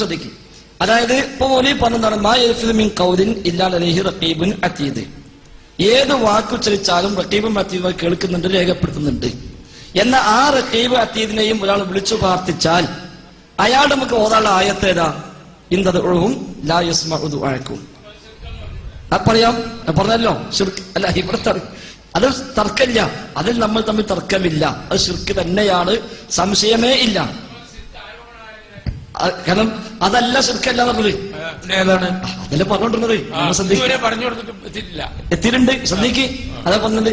ശ്രദ്ധിക്കും. അതായത് ഇപ്പൊ മൗലവി പറഞ്ഞതാണ് മാ യൽഫിദു മിൻ ഖൗലിൻ ഇല്ലാ ലദൈഹി റഖീബുൻ അതീദ്. ഏത് വാക്കുച്ചരിച്ചാലും റഖീബും അതീദും കേൾക്കുന്നുണ്ട്, രേഖപ്പെടുത്തുന്നുണ്ട്. എന്നാൽ ആ റഖീബ് അതീദിനെയും ഒരാൾ വിളിച്ചു പ്രാർത്ഥിച്ചാൽ അയാൾ നമുക്ക് ഓതാനുള്ള ആയത്ത് ഏതാ? ഇൻതദ്ഉഹും ലാ യസ്മഉ ദുആഅക്കും. പറയാം, പറഞ്ഞല്ലോ. ശിർക്ക് അല്ല, ഇവിടെ അത് തർക്കമില്ല, അതിൽ നമ്മൾ തമ്മിൽ തർക്കമില്ല. അത് ശിർക്ക് തന്നെയാണ്, സംശയമേ ഇല്ല. കാരണം അതല്ല ശിർക്കല്ല പറഞ്ഞത്. ഏതാണ്? അതല്ലേ പറഞ്ഞോണ്ടുള്ളത്. എത്തിയിട്ടുണ്ട്, ശ്രദ്ധിക്ക്. അതാ പറഞ്ഞത്.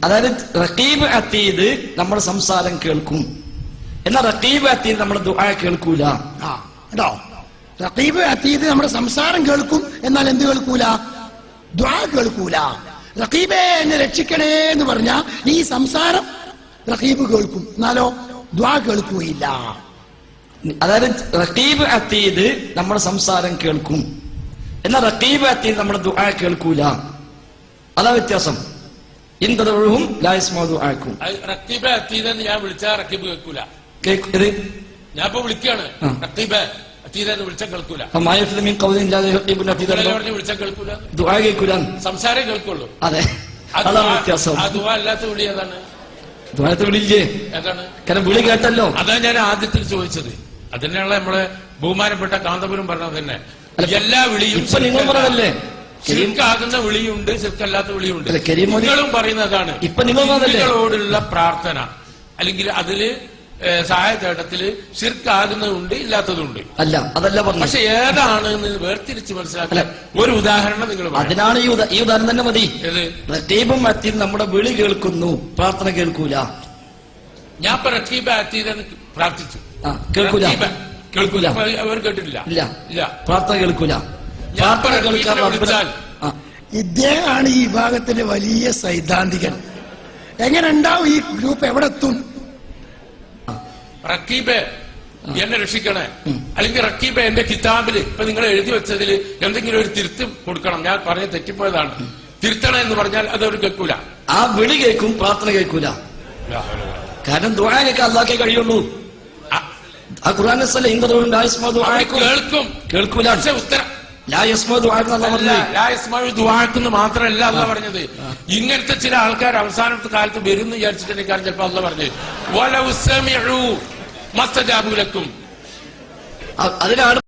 അതായത് റഖീബ് അതീദ് നമ്മുടെ സംസാരം കേൾക്കും, എന്നാൽ റഖീബ് അതീദ് നമ്മുടെ ദുആ കേൾക്കൂല. കേട്ടോ, റഖീബ് അതീദ് നമ്മുടെ സംസാരം കേൾക്കും, എന്നാൽ എന്ത് കേൾക്കൂല? ദുആ കേൾക്കൂല. റഖീബേ എന്നെ രക്ഷിക്കണേ എന്ന് പറഞ്ഞ ഈ സംസാരം റഖീബ് കേൾക്കും, എന്നാലോ ദുആ കേൾക്കുകയില്ല. അതായത് റഖീബ് അതീദ് നമ്മുടെ സംസാരം കേൾക്കും, എന്നാൽ റഖീബ് അതീദ് നമ്മുടെ ദുആ കേൾക്കൂല. അതാ വ്യത്യാസം. ഇൻതദ്ഉഹും ലാ യസ്മഉ ദുആഅക്കും. റഖീബ് അതീദ് ഞാൻ വിളിച്ചാ റഖീബ് കേൾക്കൂല. ഞാൻ ഇപ്പൊ വിളിക്കാണ്, റഖീബ് അതീദ് വിളിച്ചാൽ കേൾക്കൂല. മാ യൽഫിദു മിൻ ഖൗലിൻ ഇല്ലാ ലദൈഹി റഖീബുൻ അതീദ് വിളിച്ചാൽ കേൾക്കൂല, ദുആ കേൾക്കൂല, സംസാരം കേൾക്കുള്ളൂ. അതെ, അതാണ് വ്യത്യാസം. ആ ദുആ അല്ലാത്ത വിളി ഏതാണ്? ദുആത്തെ വിളിയില്ലേ? ഏതാണ്? കാരണം വിളി കേട്ടല്ലോ. അതാ ഞാൻ ആദ്യത്തിൽ ചോദിച്ചത്. അതിനുള്ള നമ്മളെ ബഹുമാനപ്പെട്ട കാന്തപുരം പറഞ്ഞത് തന്നെ. എല്ലാ വിളിയും ഇപ്പൊ നിങ്ങൾ പറഞ്ഞതല്ലേ, ശിർക്കാകുന്ന വിളിയുണ്ട്, ശിർക്കല്ലാത്ത വിളിയുണ്ട്. നിങ്ങളും പറയുന്നതാണ്. ഇപ്പൊ നിങ്ങളോടുള്ള പ്രാർത്ഥന അല്ലെങ്കിൽ അതില് സഹായത്തേട്ടത്തില് ശിർക്കാകുന്നതുണ്ട്, ഇല്ലാത്തതുണ്ട്. അല്ല, അതല്ല പറഞ്ഞു. പക്ഷെ ഏതാണ് വേർതിരിച്ച് മനസ്സിലാക്കില്ല. ഒരു ഉദാഹരണം നിങ്ങൾ അതിനാണ് ഈ ഉദാഹരണം തന്നെ മതി. റഖീബും അതീദും നമ്മുടെ വിളി കേൾക്കുന്നു, പ്രാർത്ഥന കേൾക്കൂല. ഞാൻ ഇപ്പൊ റഖീബ് അതീദ് പ്രാർത്ഥിച്ചു, കേൾക്കൂല, കേൾക്കൂല. അവർ കേട്ടിട്ടില്ല. ഇല്ല, ഇല്ല, പ്രാർത്ഥന കേൾക്കൂല. പ്രാർത്ഥന കേൾക്കാൻ ഇദ്ദേഹമാണ് ഈ വിഭാഗത്തിന്റെ വലിയ സൈദ്ധാന്തികൻ. എങ്ങനെ ഉണ്ടാവും ഈ ഗ്രൂപ്പ്? എവിടെ എത്തും? റഖീബ് എന്നെ രക്ഷിക്കണേ, അല്ലെങ്കിൽ റഖീബ് എന്റെ കിതാബില് ഇപ്പൊ നിങ്ങൾ എഴുതി വെച്ചതിൽ എന്തെങ്കിലും ഒരു തിരുത്ത് കൊടുക്കണം, ഞാൻ പറഞ്ഞ തെറ്റിപ്പോയതാണ്, തിരുത്തണം എന്ന് പറഞ്ഞാൽ അത് അവർ കേൾക്കൂല. ആ വിളി കേൾക്കും, പ്രാർത്ഥന കേൾക്കൂല. കാരണം ദുആ കേൾക്കാൻ അല്ലാഹ്ക്കേ കഴിയുള്ളൂ. ആ ഖുർആൻ കേൾക്കും, കേൾക്കൂല. പക്ഷെ ഉത്തരം മാത്രമല്ല അല്ല പറഞ്ഞത്. ഇങ്ങനത്തെ ചില ആൾക്കാർ അവസാനത്തെ കാലത്ത് വരും എന്ന് വിചാരിച്ചിട്ടുണ്ടെങ്കിൽ ചിലപ്പോ അല്ല പറഞ്ഞത് വലൗ സമിഉ മസ്തജാബു ലക്കും. അതിനാണ്